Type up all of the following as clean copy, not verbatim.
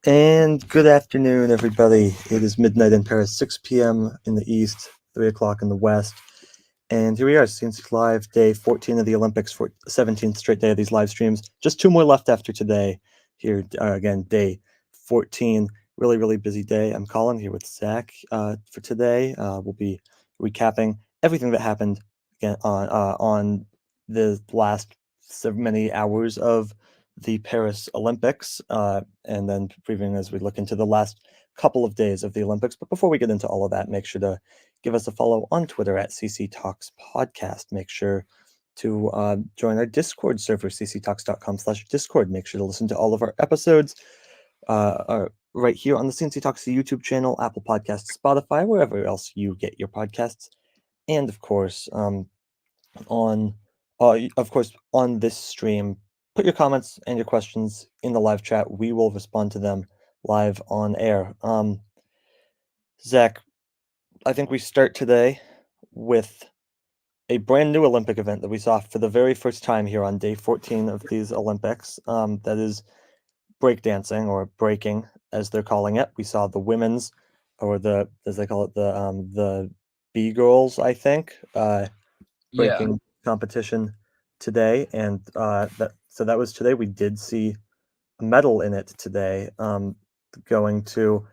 And good afternoon, everybody. It is midnight in Paris, 6 p.m. in the East, 3 o'clock in the West. And here we are, C&C Live, day 14 of the Olympics, for 17th straight day of these live streams. Just two more left after today. Here, again, day 14. Really, really busy day. I'm Colin here with Zach for today. We'll be recapping everything that happened again on the last so many hours of the Paris Olympics, and then previewing as we look into the last couple of days of the Olympics. But before we get into all of that, make sure to give us a follow on Twitter at C&C Talks Podcast. Make sure to join our Discord server, cctalks.com/Discord. Make sure to listen to all of our episodes right here on the C&C Talks YouTube channel, Apple Podcasts, Spotify, wherever else you get your podcasts. And of course, on this stream, put your comments and your questions in the live chat. We will respond to them live on air. Zach, I think we start today with a brand new Olympic event that we saw for the very first time here on day 14 of these Olympics. That is breakdancing, or breaking as they're calling it. We saw the women's, or as they call it, the B girls, I think, Yeah. breaking competition today, and that was today. We did see a medal in it today. Going to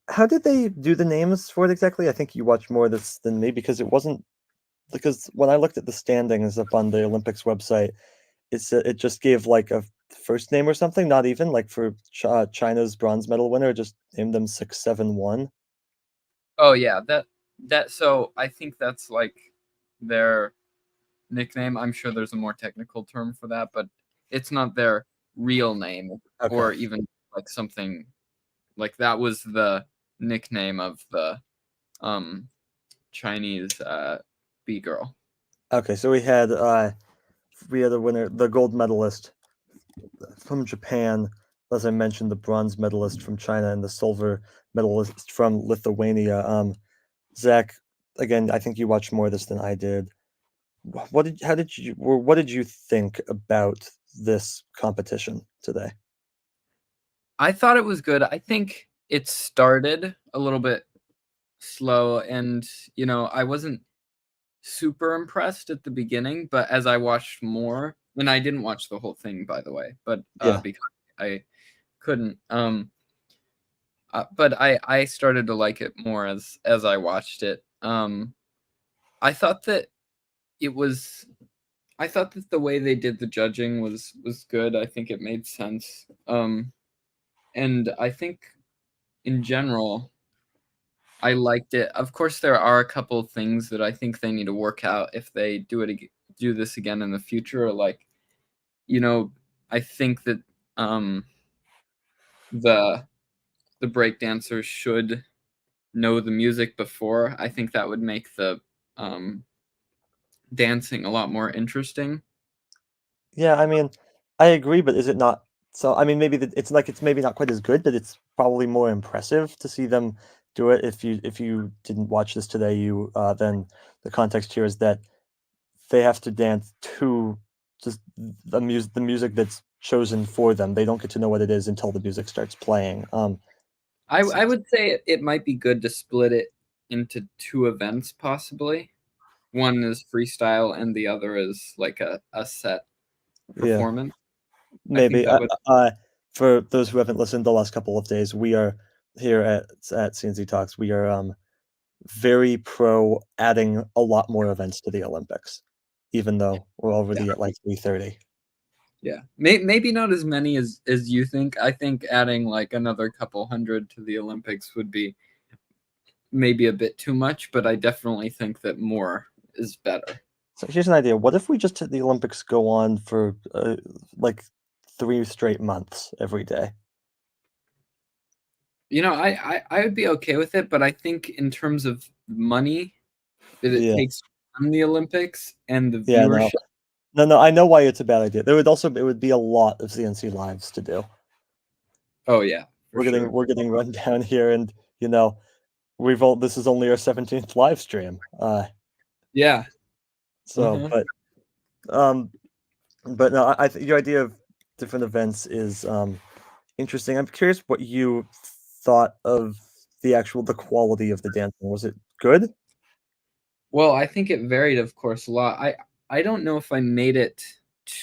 How did they do the names for it exactly? I think you watched more of this than me, because when I looked at the standings up on the Olympics website, it just gave like a first name or something. Not even like for China's bronze medal winner, it just named them 671. Oh yeah, so I think that's like their nickname. I'm sure there's a more technical term for that, but it's not their real name, Okay. or even like something like that was the nickname of the Chinese B girl. Okay, so we had a winner, the gold medalist from Japan, as I mentioned, the bronze medalist from China, and the silver medalist from Lithuania. Zach, again, I think you watched more of this than I did. What did you think about this competition today? I thought it was good. I think it started a little bit slow, and I wasn't super impressed at the beginning, but as I watched more, and I didn't watch the whole thing, by the way, but Yeah. because I couldn't, but I started to like it more as I watched it. I thought that it was, I thought that the way they did the judging was good. I think it made sense. And I think in general, I liked it. Of course, there are a couple of things that I think they need to work out if they do this again in the future. Like, I think that the breakdancers should know the music before. I think that would make the dancing a lot more interesting. Yeah, I mean, I agree, but is it not? So, I mean, it's maybe not quite as good, but it's probably more impressive to see them do it. If you didn't watch this today, then the context here is that they have to dance to just the music that's chosen for them. They don't get to know what it is until the music starts playing. I would say it might be good to split it into two events, possibly. One is freestyle, and the other is like a set Yeah, performance. I think maybe. that would. For those who haven't listened the last couple of days, we are here at C&C Talks. We are very pro adding a lot more events to the Olympics, even though we're already at like 330. Yeah, maybe not as many as you think. I think adding like another couple hundred to the Olympics would be maybe a bit too much, but I definitely think that more is better. So here's an idea. What if we just had the Olympics go on for like 3 straight months every day? I would be okay with it, but I think in terms of money that it Yeah. takes from the Olympics and the Yeah, no. viewership. No, I know why it's a bad idea. It would be a lot of C&C lives to do. Oh yeah, for We're getting sure. we're getting run down here, and this is only our 17th live stream. Yeah. So, Uh-huh. um but no, I think your idea of different events is Interesting. I'm curious what you thought of the quality of the dancing. Was it good? Well, I think it varied, of course, a lot. I don't know if I made it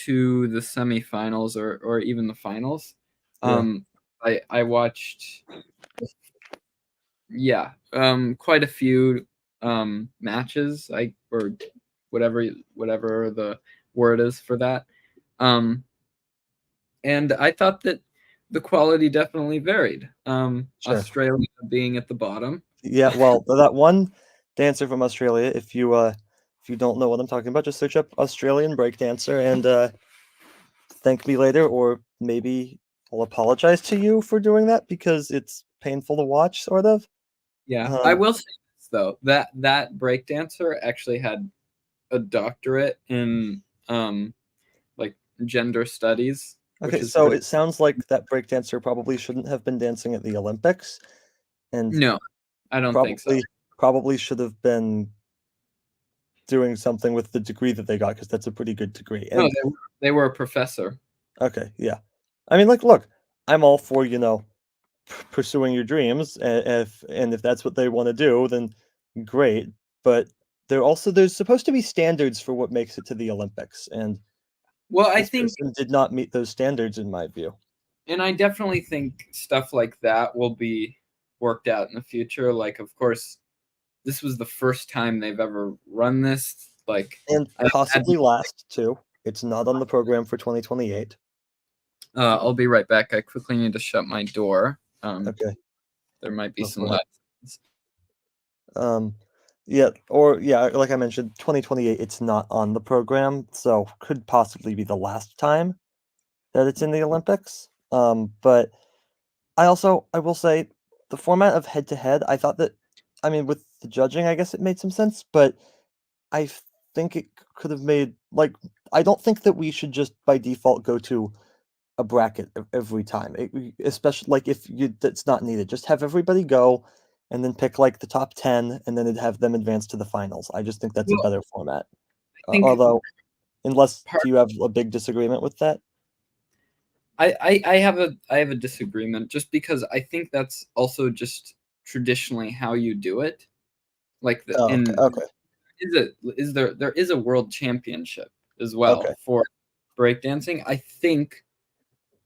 to the semifinals or even the finals. Yeah, I watched, yeah, quite a few matches, or whatever the word is for that. Um, and I thought that the quality definitely varied. sure. Australia being at the bottom. Yeah, well, that one dancer from Australia, if you don't know what I'm talking about, just search up Australian break dancer and thank me later, or maybe I'll apologize to you for doing that because it's painful to watch, sort of. Yeah, I Um, will say this though, that breakdancer actually had a doctorate in like gender studies, which okay, is so pretty. it sounds like that break dancer probably shouldn't have been dancing at the Olympics, and No, I don't think so. probably should have been doing something with the degree that they got because that's a pretty good degree. No, And they were a professor. okay, yeah, I mean, like, look, I'm all for pursuing your dreams, and if that's what they want to do, then great. But there's supposed to be standards for what makes it to the Olympics, and Well, I this think, person did not meet those standards in my view. and I definitely think stuff like that will be worked out in the future. Like, of course, this was the first time they've ever run this. Like, And I possibly imagine, last too. It's not on the program for 2028. I'll be right back. I quickly need to shut my door. Okay, There might be go some for it. lessons. Um, yeah, or yeah, like I mentioned, 2028, it's not on the program, so could possibly be the last time that it's in the Olympics. But I will say the format of head to head, I thought that, I mean, with the judging, I guess it made some sense, but I think it could have made, like, I don't think that we should just by default go to a bracket every time, especially like if that's not needed. Just have everybody go and then pick like the top 10 and then have them advance to the finals. I just think that's a Well, better format. I think Although, unless, part do you have a big disagreement with that? I have a disagreement just because I think that's also just traditionally how you do it. Like Oh, okay, okay, there is a world championship as okay, well for breakdancing. I think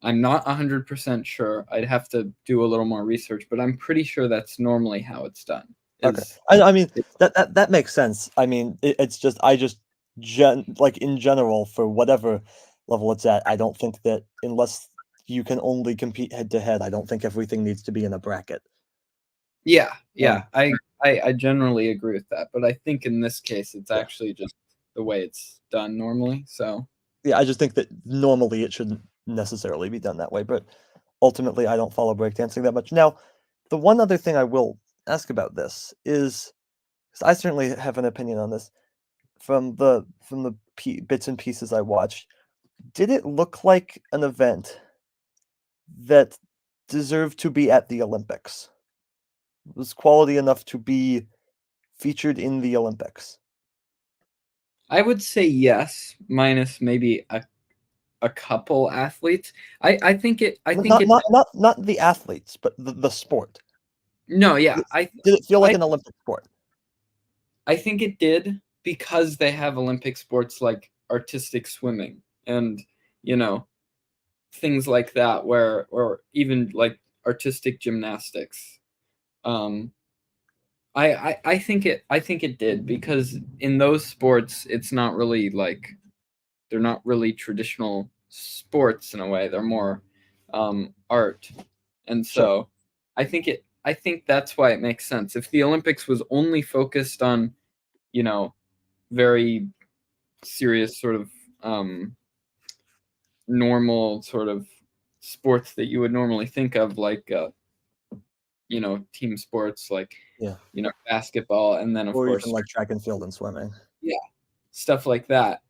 I'm not 100% sure. I'd have to do a little more research, but I'm pretty sure that's normally how it's done. okay. Is I mean, that makes sense. I mean, it's just I just like in general for whatever level it's at, I don't think that unless you can only compete head to head, I don't think everything needs to be in a bracket. Yeah, Um, yeah. I generally agree with that, but I think in this case it's yeah. actually just the way it's done normally. So Yeah, I just think that normally it shouldn't necessarily be done that way, but ultimately I don't follow breakdancing that much. Now, the one other thing I will ask about this is 'cause I certainly have an opinion on this from the bits and pieces I watched. Did it look like an event that deserved to be at the Olympics? Was quality enough to be featured in the Olympics? I would say yes, minus maybe a couple athletes. I think it Not the athletes, but the sport. no, yeah. Did it feel like I an Olympic sport? I think it did because they have Olympic sports like artistic swimming and you know things like that where or even like artistic gymnastics. Um I think it did because in those sports it's not really like they're not really traditional sports in a way. They're more art. And Sure. so I think that's why it makes sense. If the Olympics was only focused on, you know, very serious sort of normal sort of sports that you would normally think of like team sports like Yeah. basketball and then of Or even course like track and field and swimming. yeah, stuff like that,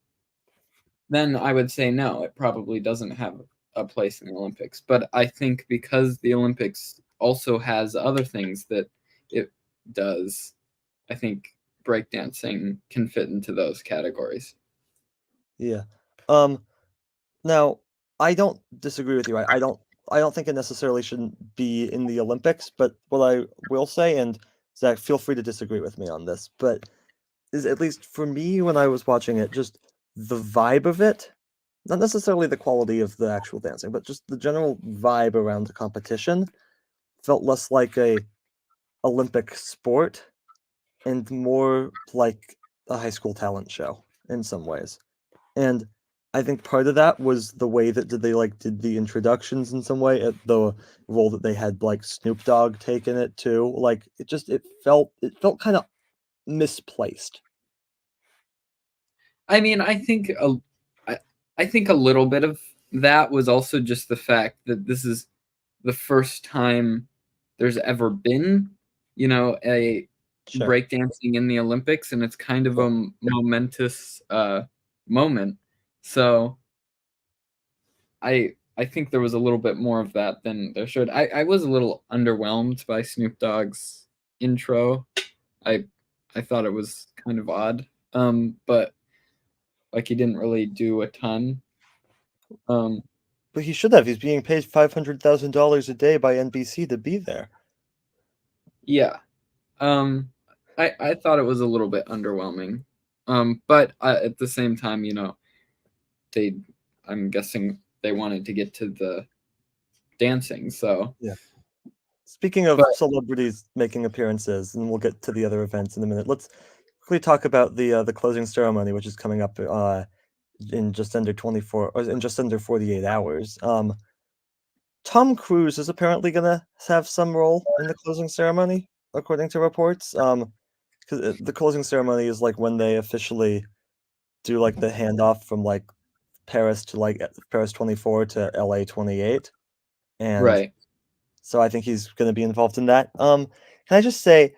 then I would say no, it probably doesn't have a place in the Olympics. But I think because the Olympics also has other things that it does, I think breakdancing can fit into those categories. Yeah. Um, Now, I don't disagree with you. I don't. I don't think it necessarily shouldn't be in the Olympics, but what I will say, and Zach, feel free to disagree with me on this, but is at least for me when I was watching it, just the vibe of it, not necessarily the quality of the actual dancing, but just the general vibe around the competition felt less like a Olympic sport and more like a high school talent show in some ways. And I think part of that was the way that did the introductions in some way, at the role that they had like Snoop Dogg taking it too. Like it felt kind of misplaced. I mean, I, I think a little bit of that was also just the fact that this is the first time there's ever been, a Sure. breakdancing in the Olympics, and it's kind of Sure. a momentous moment. So I think there was a little bit more of that than there should. I was a little underwhelmed by Snoop Dogg's intro. I I thought it was kind of odd. But like he didn't really do a ton. Um, But he should have. He's being paid $500,000 a day by NBC to be there. yeah. Um, I thought it was a little bit underwhelming. But at the same time, they I'm guessing they wanted to get to the dancing. So, Yeah. Speaking of but celebrities making appearances, and we'll get to the other events in a minute. Let's quickly talk about the closing ceremony, which is coming up in just under 24 or in just under 48 hours. Tom Cruise is apparently gonna have some role in the closing ceremony, according to reports. 'Cause the closing ceremony is like when they officially do like the handoff from like Paris to like Paris 24 to LA 28, and right, so I think he's gonna be involved in that. Can I just say,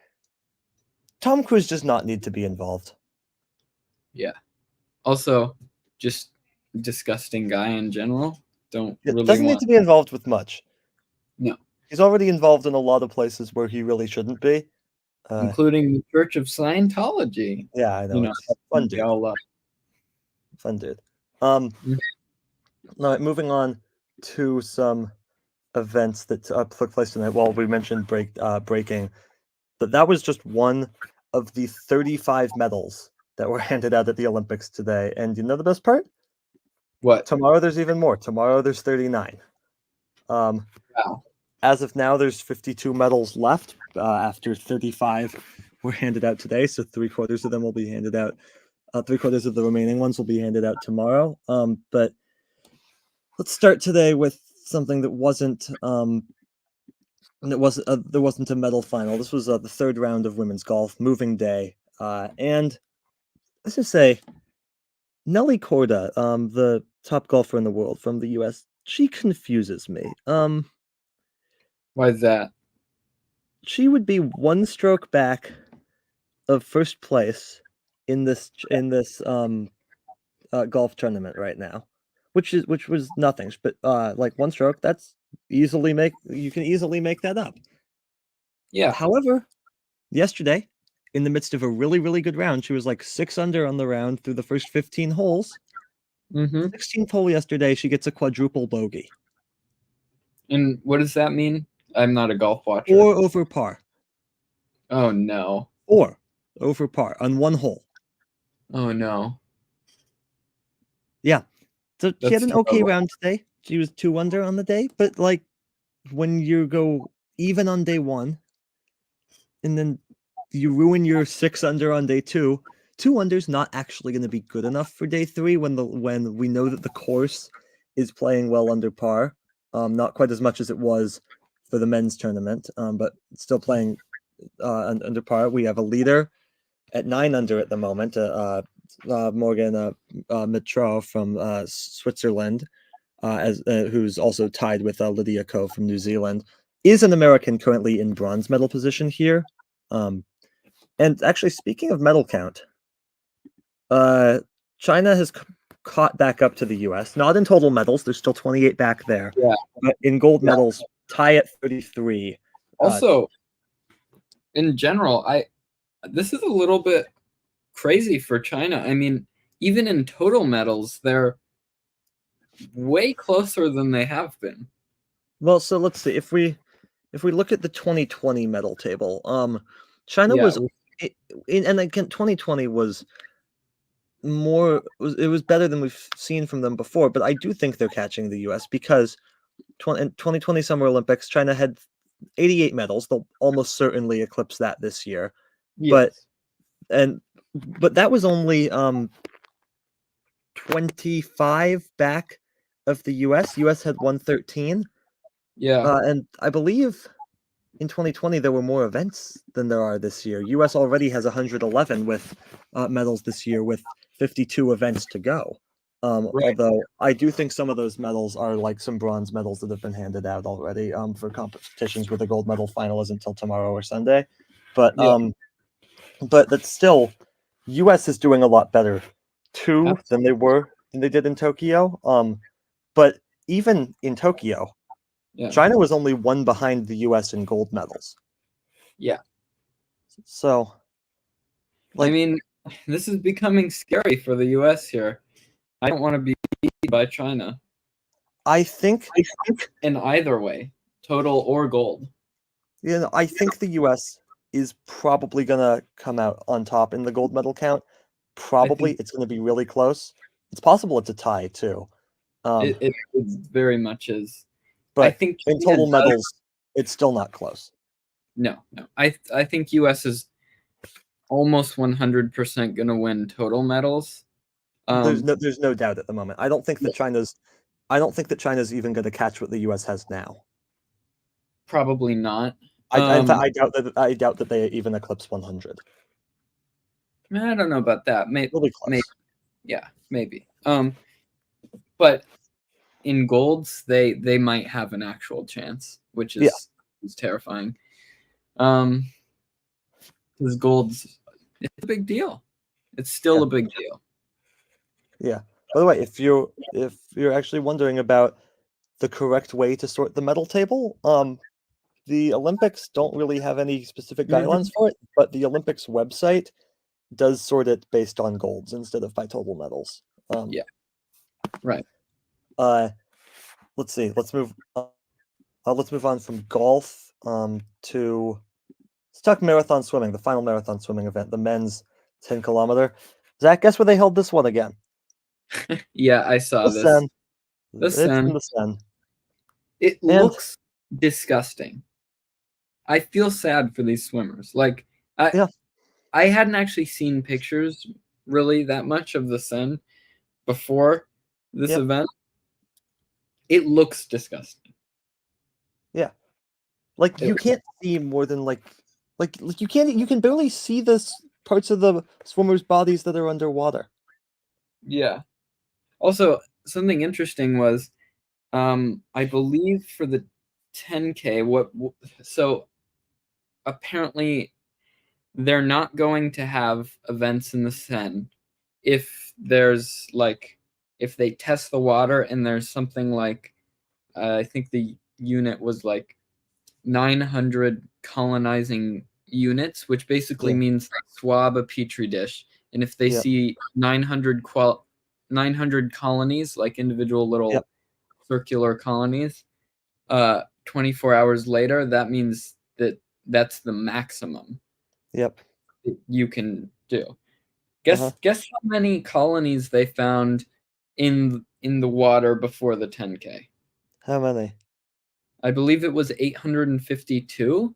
Tom Cruise does not need to be involved. yeah. Also, just disgusting guy in general. Don't It really doesn't need want to be involved with much. no, He's already involved in a lot of places where he really shouldn't be. Uh, including the Church of Scientology. yeah, I know, it's fun They dude, all love. fun dude. Um, Mhm. Alright, moving on to some events that, took place tonight. Well, we mentioned breaking, but that was just one of the 35 medals that were handed out at the Olympics today, and you know the best part? What? Tomorrow there's even more. Tomorrow there's 39. Um, Wow. as of now, there's 52 medals left, after 35 were handed out today, so three-quarters of them will be handed out. Three-quarters of the remaining ones will be handed out tomorrow. But let's start today with something that wasn't, there wasn't a medal final. This was the third round of women's golf, moving day, and let's just say Nelly Korda, the top golfer in the world from the U.S., she confuses me. Why is that? She would be one stroke back of first place in this golf tournament right now, which was nothing. But like one stroke, you can easily make that up. Yeah. However, yesterday, in the midst of a really really good round, she was like 6 under on the round through the first 15 holes. Mm-hmm. 16th hole yesterday, she gets a quadruple bogey, And what does that mean? I'm not a golf watcher. or over par, Oh no. or over par on one hole. Oh no. Yeah, so she had That's an okay terrible. round today. She was 2 under on the day, but like when you go even on day one, and then you ruin your 6 under on day two. 2 under's not actually going to be good enough for day three when we know that the course is playing well under par. Not quite as much as it was for the men's tournament, but still playing under par. We have a leader at 9 under at the moment, Morgan Mitro from Switzerland, as who's also tied with Lydia Ko from New Zealand, is an American currently in bronze medal position here. Um, and actually, speaking of medal count, uh, China has caught back up to the U.S. Not in total medals; there's still 28 back there, Yeah. but in gold Yeah. medals, tie at 33. Also, in general, this is a little bit crazy for China. I mean, even in total medals, they're way closer than they have been. Well, so let's see if we look at the 2020 medal table. China Yeah, was, and again, 2020 was it was better than we've seen from them before. But I do think they're catching the U.S. because in 2020 Summer Olympics, China had 88 medals. They'll almost certainly eclipse that this year. But yes, and but that was only 25 back of the US. US had 113. yeah, And I believe in 2020 there were more events than there are this year. US already has 111 with medals this year, with 52 events to go. right, Although I do think some of those medals are like some bronze medals that have been handed out already for competitions where the gold medal final isn't until tomorrow or Sunday. But yeah, that's still, US is doing a lot better too than absolutely, they did in Tokyo. But even in Tokyo, yeah, China was only one behind the US in gold medals. yeah. So, I like, mean, this is becoming scary for the U.S. here. I don't want to be beat by China. I think, I think in either way, total or gold. I think the US is probably gonna come out on top in the gold medal count. I Probably think it's gonna be really close. It's possible it's a tie too. Um, it very much is. I but think in China total does. medals, it's still not close. No, no. I think U.S. is almost 100% going to win total medals. There's no doubt at the moment. I don't think that China's even gonna catch what the US has now. Probably not. In fact, I doubt that they even eclipse 100. I don't know about that. It'll be Maybe, close. yeah, maybe. But in golds, they might have an actual chance, which Yeah, is terrifying. Um, because golds, it's a big deal. It's still yeah, a big deal. yeah. By the way, if you're actually wondering about the correct way to sort the medal table, the Olympics don't really have any specific Hmm. guidelines for it, but the Olympics website does sort it based on golds instead of by total medals. Um, Yeah, right. uh, let's see. Let's move on from golf to let's talk marathon swimming, the final marathon swimming event, the men's 10 kilometer. Zach, guess where they held this one again? Yeah, I saw The this. Sen. The It's in sun. the Sen. It And looks disgusting. I feel sad for these swimmers. Like I yeah, I hadn't actually seen pictures really that much of the sun before this yep, event. It looks disgusting. yeah. Like It, you can't see more than you can barely see this parts of the swimmers' bodies that are underwater. yeah. Also, something interesting was I believe for the 10K so apparently they're not going to have events in the Seine if there's like if they test the water and there's something like I think the unit was like 900 colonizing units, which basically Yeah, means swab a petri dish, and if they yep, see 900 colonies, like individual yep, little circular colonies, 24 hours later, that means that that's the maximum yep. that you can do. Uh-huh. Guess how many colonies they found in the water before the 10K? How many? I believe it was 852,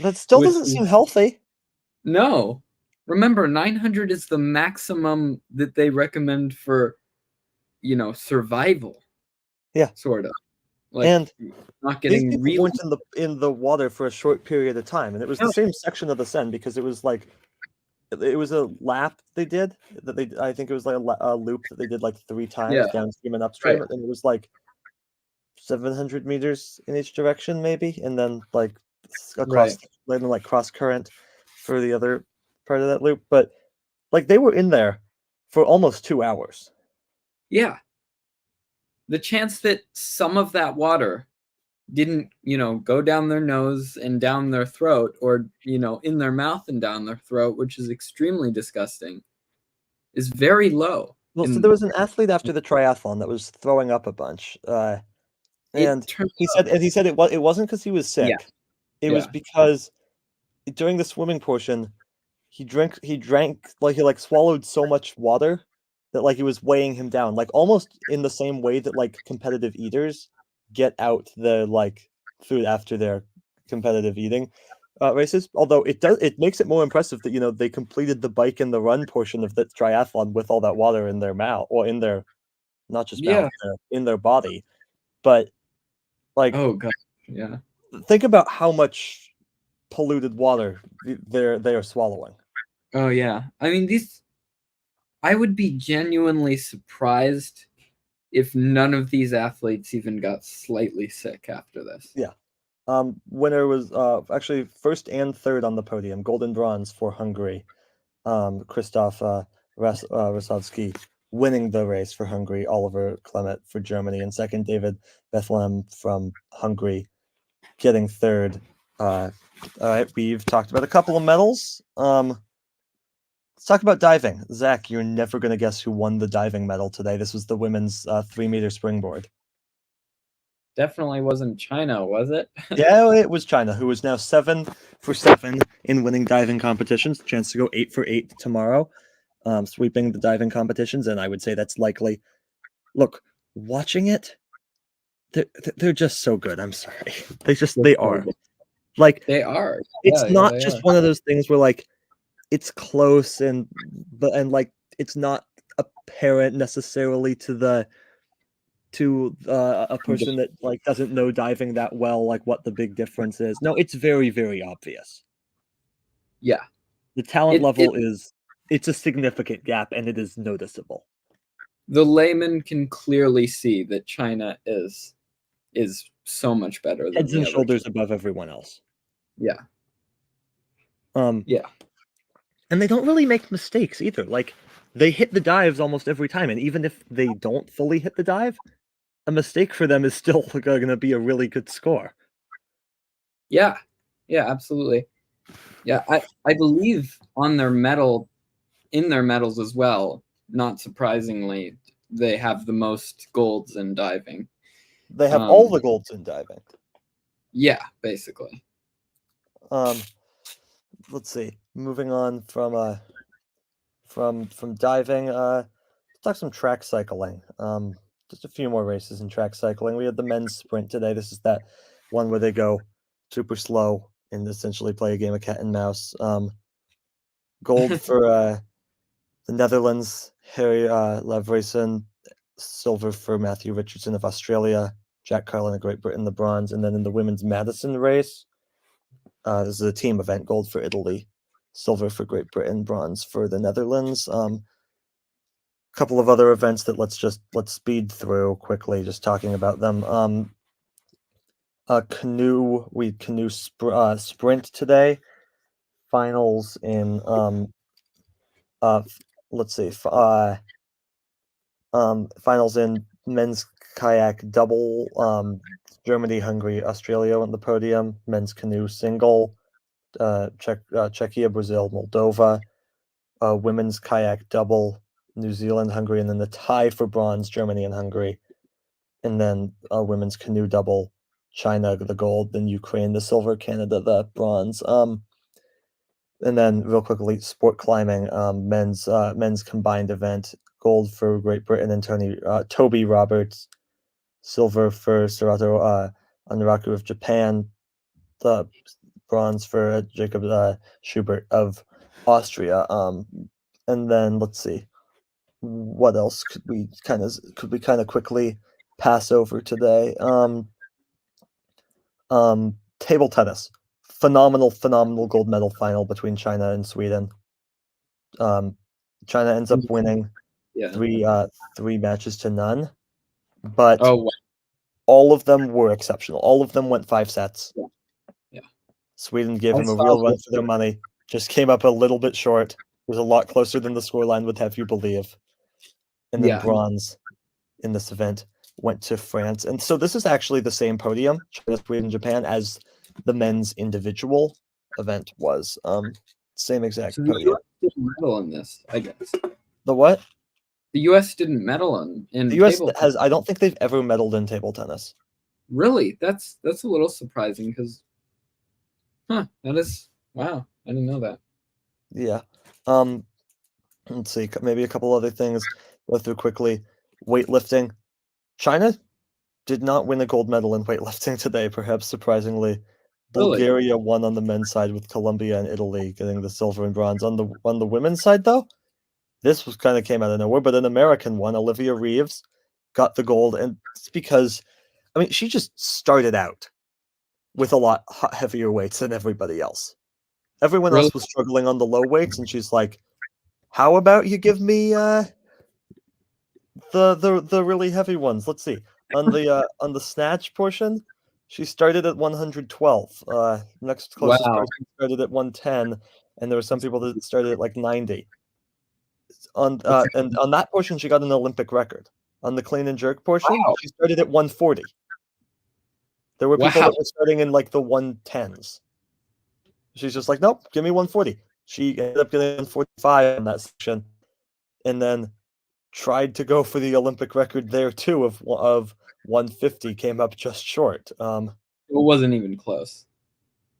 That still which doesn't is seem healthy. no. Remember, 900 is the maximum that they recommend for, survival, Yeah, sort of. Like and not these getting people really weren't in the water for a short period of time, and it was the no. same section of the Seine because it was like it was a lap they did that they I think it was like a loop that they did like 3 times Yeah, downstream and right, upstream, and it was like 700 meters in each direction maybe, and then like right. then like cross current for the other part of that loop. But like they were in there for almost 2 hours. Yeah. The chance that some of that water didn't, go down their nose and down their throat or, in their mouth and down their throat, which is extremely disgusting, is very low. Well, so there In was an athlete after the triathlon that was throwing up a bunch. And he said it wasn't because he was sick. Yeah. It was because during the swimming portion, he drank like he swallowed so much water that like it was weighing him down, like almost in the same way that like competitive eaters get out the like food after their competitive eating races. Although it makes it more impressive that they completed the bike and the run portion of the triathlon with all that water in their mouth, or in their not just mouth, in their body. But like, oh god, yeah. think about how much polluted water they are swallowing. Oh yeah. I mean, I would be genuinely surprised if none of these athletes even got slightly sick after this. Yeah. Winner was actually first and third on the podium, gold and bronze for Hungary. Krzysztof Rosowski winning the race for Hungary, Oliver Klemet for Germany, and second David Bethlehem from Hungary getting third. All right, we've talked about a couple of medals. Let's talk about diving. Zach, you're never going to guess who won the diving medal today. This was the women's 3-meter springboard. Definitely wasn't China, was it? Yeah, it was China, who is now 7 for 7 in winning diving competitions. Chance to go 8 for 8 tomorrow, sweeping the diving competitions, and I would say that's likely. Look, watching it, they're just so good. I'm sorry, they are. Like, they are. It's not just one of those things where like it's close and like it's not apparent necessarily to a person that like doesn't know diving that well, like what the big difference is. No, it's very, very obvious. Yeah. The talent level it's a significant gap, and it is noticeable. The layman can clearly see that China is so much better than heads and shoulders above everyone else. Yeah. Yeah. And they don't really make mistakes either. Like, they hit the dives almost every time, and even if they don't fully hit the dive, a mistake for them is still going to be a really good score. Yeah. Yeah, absolutely. Yeah, I believe in their medals as well, not surprisingly, they have the most golds in diving. They have all the golds in diving. Yeah, basically. Let's see. Moving on from diving, let's talk some track cycling. Just a few more races in track cycling. We had the men's sprint today. This is that one where they go super slow and essentially play a game of cat and mouse. Gold for the Netherlands, Harry Levresen. Silver for Matthew Richardson of Australia. Jack Carlin of Great Britain, the bronze. And then in the women's Madison race, this is a team event. Gold for Italy, silver for Great Britain, bronze for the Netherlands. Couple of other events that let's speed through quickly, just talking about them. Canoe sprint today. Finals in let's see, finals in men's kayak double. Germany, Hungary, Australia on the podium. Men's canoe single. Czechia, Brazil, Moldova. Women's kayak double. New Zealand, Hungary, and then the tie for bronze, Germany and Hungary. And then women's canoe double, China the gold, then Ukraine the silver, Canada the bronze. And then real quickly, sport climbing, men's combined event, gold for Great Britain and Toby Roberts, silver for Serato Anraku of Japan, the bronze for Jacob Schubert of Austria. And then let's see, what else could we kind of quickly pass over today? Table tennis, phenomenal gold medal final between China and Sweden. China ends up winning three matches to none, but all of them were exceptional. All of them went 5 sets. Yeah. Sweden gave them a real run for their money. Just came up a little bit short. It was a lot closer than the scoreline would have you believe. And then bronze in this event went to France. And so this is actually the same podium, China, Sweden, Japan, as the men's individual event was. Same exact podium. The US didn't medal in this, I guess. The what? The US didn't medal in the US has, I don't think they've ever medaled in table tennis. Really? That's a little surprising because, that is, wow, I didn't know that. Yeah. Let's see, maybe a couple other things go through quickly. Weightlifting. China did not win a gold medal in weightlifting today, perhaps surprisingly. Really? Bulgaria won on the men's side with Colombia and Italy getting the silver and bronze. On the women's side, though, this was kind of came out of nowhere, but an American won. Olivia Reeves got the gold, and it's because, I mean, she just started out with a lot heavier weights than everybody else. Everyone Really? else was struggling on the low weights, and she's like, "How about you give me the really heavy ones?" Let's see. On the snatch portion, she started at 112. Next closest Wow. person started at 110, and there were some people that started at like 90. And on that portion, she got an Olympic record. On the clean and jerk portion, Wow. she started at 140. There were people Wow. that were starting in like the 110s. She's just like, nope, give me 140. She ended up getting 145 in that section, and then tried to go for the Olympic record there too of 150. Came up just short. It wasn't even close.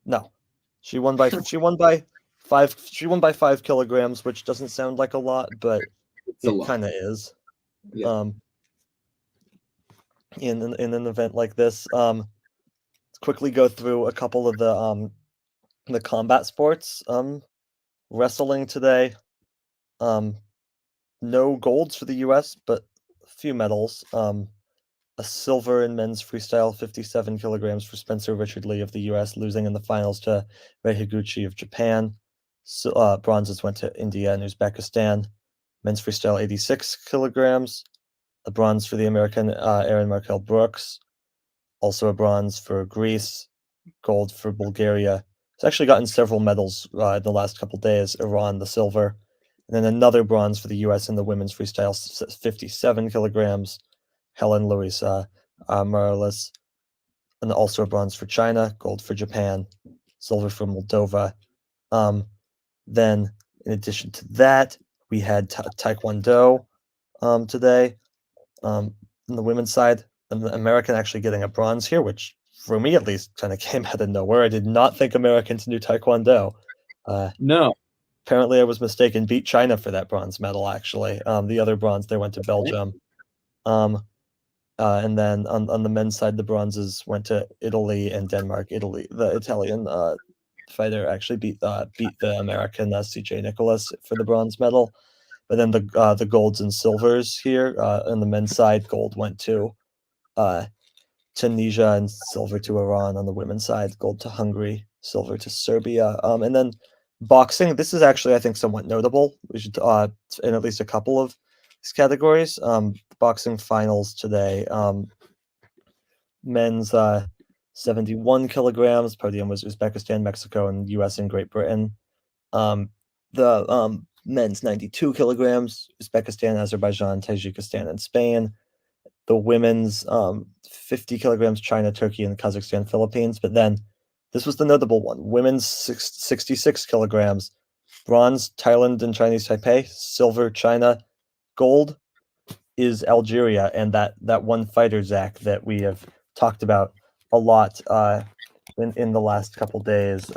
No, she won by 5 kilograms, which doesn't sound like a lot, but It's a it lot. kind of is. Yeah. In an event like this, quickly go through a couple of the combat sports. Wrestling today. No golds for the U.S., but a few medals. A silver in men's freestyle, 57 kilograms for Spencer Richard Lee of the U.S., losing in the finals to Rei Higuchi of Japan. So, bronzes went to India and Uzbekistan. Men's freestyle, 86 kilograms. A bronze for the American Aaron Markel Brooks. Also a bronze for Greece. Gold for Bulgaria. It's actually gotten several medals in the last couple days. Iran, the silver. And then another bronze for the U.S. in the women's freestyle, 57 kilograms. Helen Louise Morales, and also a bronze for China, gold for Japan, silver for Moldova. Then, in addition to that, we had taekwondo today. On the women's side, an American actually getting a bronze here, which for me at least kind of came out of nowhere. I did not think Americans knew taekwondo. No. Apparently, I was mistaken. Beat China for that bronze medal. Actually, the other bronze they went to Belgium. And then on the men's side, the bronzes went to Italy and Denmark. The Italian fighter actually beat the American CJ Nicholas for the bronze medal. But then the golds and silvers here on the men's side, gold went to Tunisia and silver to Iran. On the women's side, gold to Hungary, silver to Serbia. And then boxing. This is actually, I think, somewhat notable. We should in at least a couple of these categories. Boxing finals today. Men's 71 kilograms. Podium was Uzbekistan, Mexico, and U.S. and Great Britain. The men's 92 kilograms. Uzbekistan, Azerbaijan, Tajikistan, and Spain. The women's 50 kilograms. China, Turkey, and Kazakhstan, Philippines. But then this was the notable one. Women's 66 kilograms. Bronze, Thailand and Chinese Taipei. Silver, China. Gold is Algeria, and that one fighter, Zach, that we have talked about a lot in the last couple days.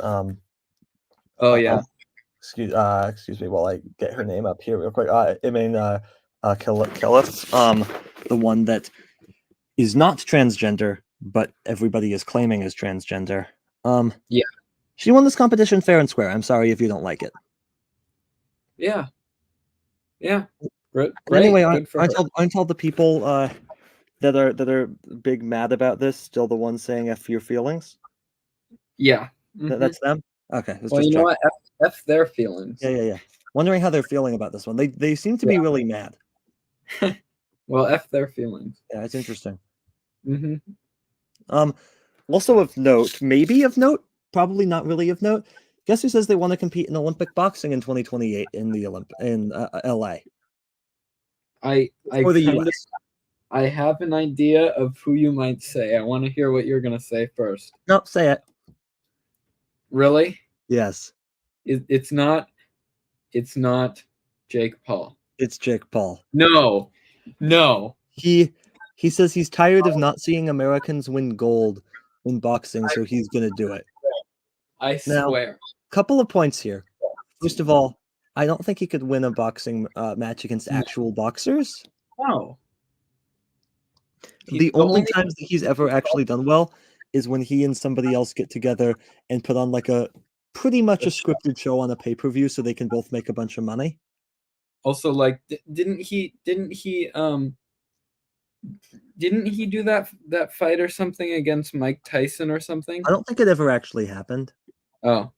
Oh yeah. Excuse me while I get her name up here real quick. Caliph, the one that is not transgender, but everybody is claiming is transgender. Yeah. She won this competition fair and square. I'm sorry if you don't like it. Yeah. Yeah. Great. Anyway, Good for her. I told the people that are big mad about this still the ones saying F your feelings. Yeah. That's them. Okay, Well, you know what? F their feelings. Yeah. Wondering how they're feeling about this one. They seem to be really mad. Well, F their feelings. Yeah, it's interesting. Mm-hmm. Also of note, maybe of note, probably not really of note. Guess who says they want to compete in Olympic boxing in 2028 in the LA? Or the US. I have an idea of who you might say. I want to hear what you're going to say first. No, say it. Really? Yes. It's not Jake Paul. It's Jake Paul. No. He He says he's tired of not seeing Americans win gold in boxing, so he's going to do it. I Now, swear. couple of points here. First of all, I don't think he could win a boxing match against actual boxers. No. The only times that he's ever actually done well is when he and somebody else get together and put on like a pretty much a scripted show on a pay-per-view so they can both make a bunch of money. Also, like, didn't he do that fight or something against Mike Tyson or something? I don't think it ever actually happened. Oh.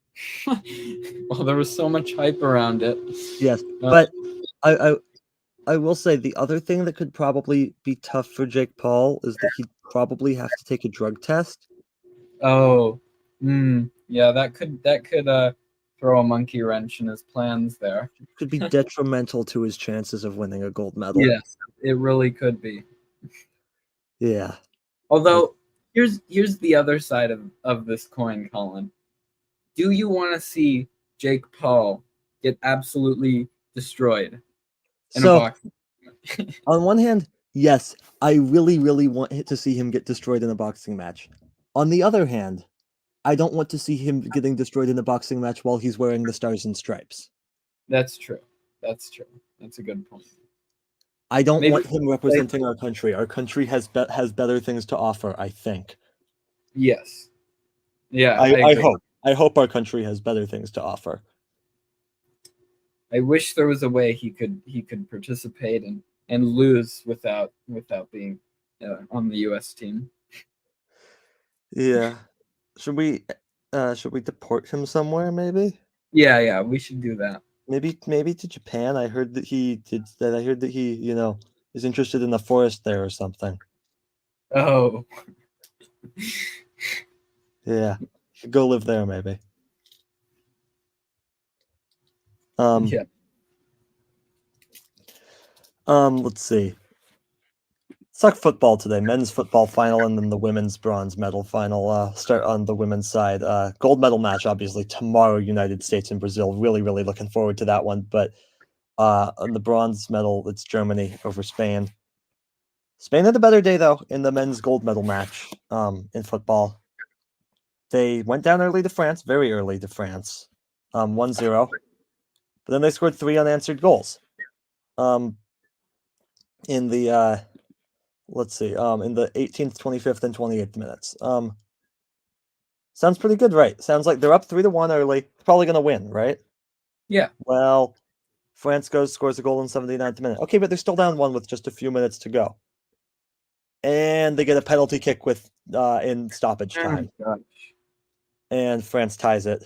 Well, there was so much hype around it. Yes, but I will say the other thing that could probably be tough for Jake Paul is that he'd probably have to take a drug test. Oh. Yeah, that could throw a monkey wrench in his plans there. Could be detrimental to his chances of winning a gold medal. Yes, it really could be. Yeah. Although here's the other side of this coin, Colin. Do you want to see Jake Paul get absolutely destroyed in a boxing? On one hand, yes, I really, really want to see him get destroyed in a boxing match. On the other hand, I don't want to see him getting destroyed in a boxing match while he's wearing the stars and stripes. That's true. That's a good point. I don't want him representing our country. Our country has better things to offer, I think. Yes. Yeah, I hope our country has better things to offer. I wish there was a way he could participate and lose without being on the U.S. team. Yeah. Should we deport him somewhere, maybe? Yeah, we should do that. Maybe to Japan. I heard that he is interested in the forest there or something. Oh. Yeah. Should go live there, maybe. Yeah. Let's see. Suck football today. Men's football final and then the women's bronze medal final. Start on the women's side. Gold medal match, obviously, tomorrow, United States and Brazil. Really, really looking forward to that one. But on the bronze medal, it's Germany over Spain. Spain had a better day, though, in the men's gold medal match in football. They went down early to France, very early to France, 1-0. But then they scored 3 unanswered goals. In the in the 18th, 25th, and 28th minutes. Sounds pretty good, right? Sounds like they're up 3-1 early. Probably going to win, right? Yeah. Well, France scores a goal in 79th minute. Okay, but they're still down 1 with just a few minutes to go. And they get a penalty kick with in stoppage time. Oh, gosh. And France ties it.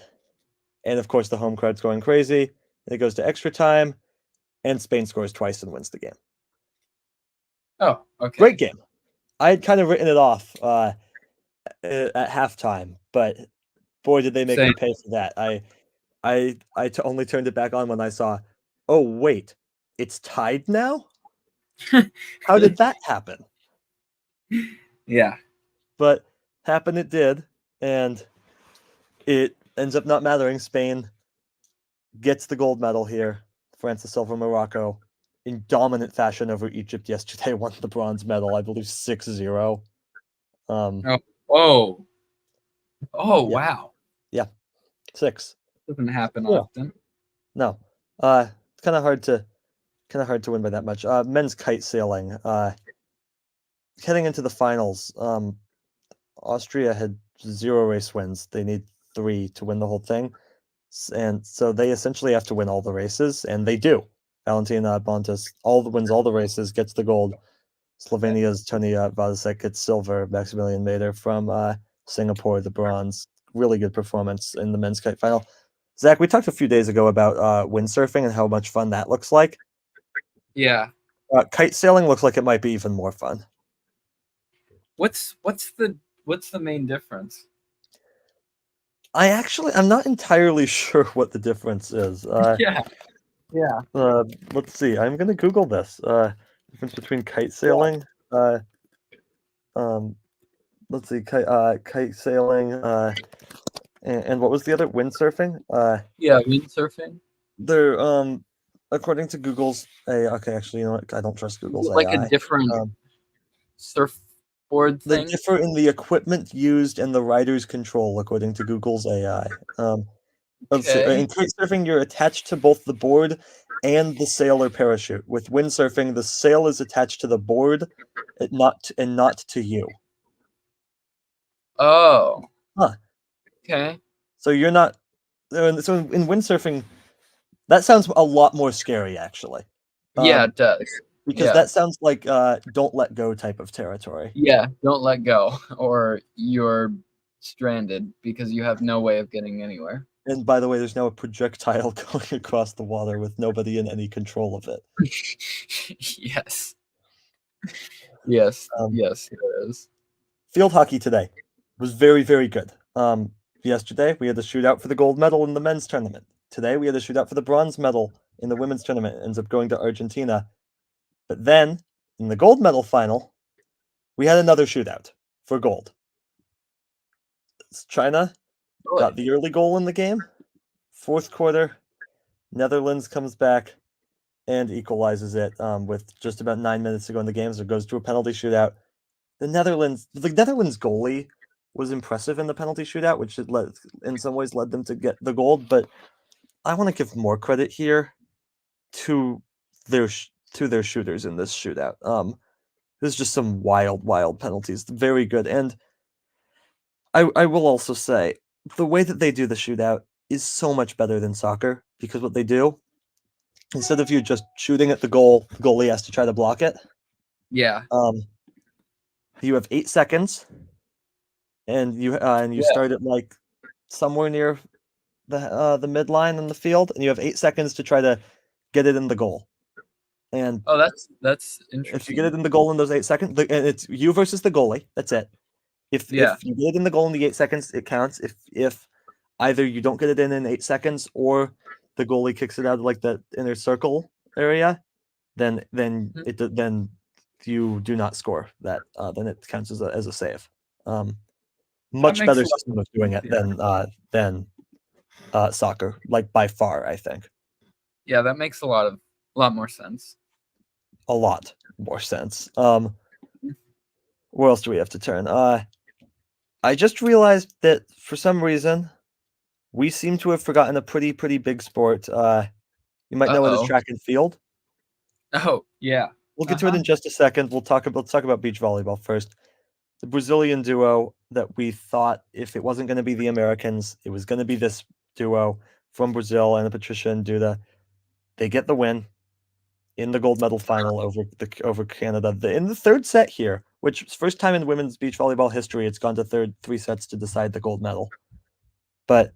And of course, the home crowd's going crazy. It goes to extra time, and Spain scores twice and wins the game. Oh, okay. Great game. I had kind of written it off at halftime, but boy, did they make me pay for that. I only turned it back on when I saw, oh, wait, it's tied now? How did that happen? Yeah. But happen it did, and it ends up not mattering. Spain gets the gold medal here. France, the silver, Morocco, in dominant fashion over Egypt yesterday, won the bronze medal, I believe 6-0. Oh, yeah. Wow. Yeah, 6. Doesn't happen often. No. It's kind of hard to win by that much. Men's kite sailing. Heading into the finals, Austria had 0 race wins. They need 3 to win the whole thing. And so they essentially have to win all the races, and they do. Valentina Bontas wins all the races, gets the gold. Slovenia's Tony Vadasek gets silver. Maximilian Mader from Singapore, the bronze. Really good performance in the men's kite final. Zach, we talked a few days ago about windsurfing and how much fun that looks like. Yeah. Kite sailing looks like it might be even more fun. What's the main difference? I'm not entirely sure what the difference is. Yeah. Let's see. I'm gonna Google this. Difference between kite sailing. Let's see. Kite sailing. And what was the other? Windsurfing. Windsurfing. They're according to Google's. Okay, actually, you know what? I don't trust Google's like AI. A different. surfboard They thing? differ in the equipment used and the rider's control, according to Google's AI. Okay. In kite surfing, you're attached to both the board and the sail or parachute. With windsurfing, the sail is attached to the board, and not to you. Oh, Huh. okay. So you're not. So in windsurfing, that sounds a lot more scary, actually. Yeah, it does. Because Yeah. that sounds like don't let go type of territory. Yeah, don't let go or you're stranded because you have no way of getting anywhere. And by the way, there's now a projectile going across the water with nobody in any control of it. Yes. Yes. Um, Yes, there is. Field hockey today was very, very good. Yesterday, we had the shootout for the gold medal in the men's tournament. Today, we had the shootout for the bronze medal in the women's tournament. It ends up going to Argentina. But then, in the gold medal final, we had another shootout for gold. China got Really? the early goal in the game. Fourth quarter, Netherlands comes back and equalizes it with just about 9 minutes to go in the game. So it goes to a penalty shootout. The Netherlands goalie was impressive in the penalty shootout, which in some ways led them to get the gold. But I want to give more credit here to their shooters in this shootout. There's just some wild penalties, very good. And I will also say the way that they do the shootout is so much better than soccer because what they do, instead of you just shooting at the goal, the goalie has to try to block it. Yeah. You have 8 seconds, and you Yeah. start at like somewhere near the midline in the field, and you have 8 seconds to try to get it in the goal. And Oh, that's if you get it interesting. in the goal in those 8 seconds, and it's you versus the goalie. That's it. Yeah. If you get it in the goal in the 8 seconds, it counts. If either you don't get it in 8 seconds, or the goalie kicks it out of like the inner circle area, then you do not score that. Then it counts as a save. That Much makes better a lot system of doing it yeah. than soccer, like by far, I think. Yeah, that makes a lot more sense. A lot more sense. Where else do we have to turn? I just realized that for some reason we seem to have forgotten a pretty big sport. You might know it as Uh-oh. track and field. Oh, yeah. We'll get to it in just a second. Let's talk about beach volleyball first. The Brazilian duo that we thought, if it wasn't going to be the Americans, it was going to be this duo from Brazil, and Patricia and Duda. They get the win in the gold medal final over Canada in the third set here, which is first time in women's beach volleyball history it's gone to three sets to decide the gold medal. But